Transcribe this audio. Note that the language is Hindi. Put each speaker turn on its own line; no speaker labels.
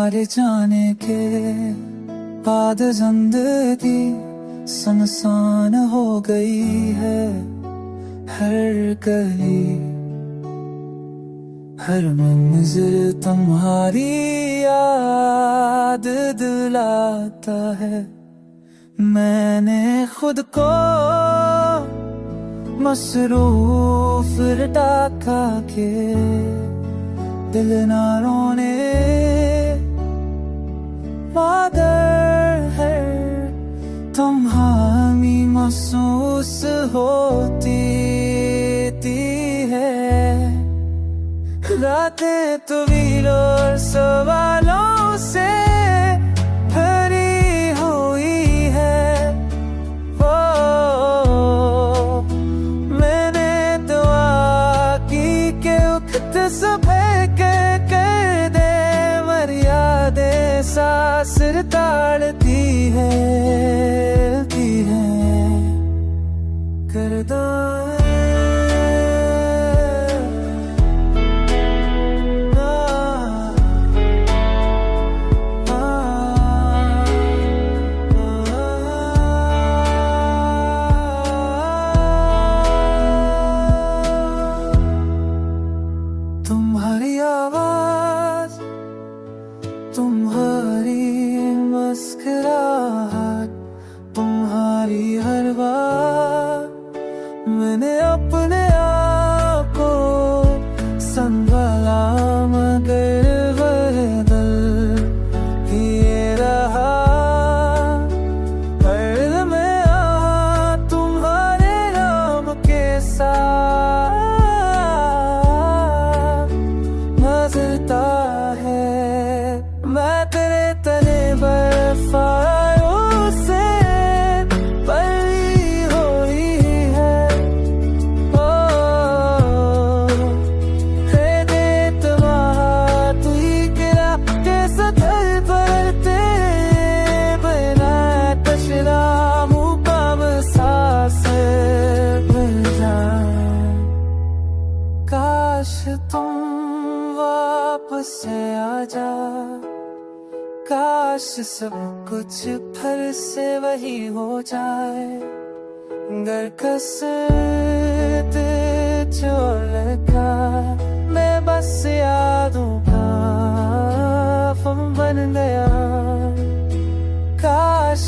तुम्हारे जाने के बाद जिंदगी सुनसान हो गई है। हर गली हर मंजिल तुम्हारी याद दिलाता है। मैंने खुद को मसरूफ रटा के दिल ना रोने वादर है। तुम हामी महसूस होती है। रातें तवील और सवालों से भरी हुई है। वो मैंने दुआ की के उखत सुबह के कर दे मर्यादे सांस ताड़ती है कर दो। तुम्हारी आवाज, तुम्हारी मुस्कुराहट, तुम्हारी हर बात मैंने अपने आप को संभाला, मगर बदल ये रहा। हर में आ तुम्हारे नाम के साथ नजरता है। मैं तेरे तले बर्फारों से पली हुई है। ओ दे तुम्हारा तू ही गिरा कैसा दर भरते बिना तशरा मुँह पाव सांस मिल जाए। काश तुम वापस से आजा, काश सब कुछ फिर से वही हो जाए। गर कसरत जो लगा मैं बस यादों का फम बन गया। काश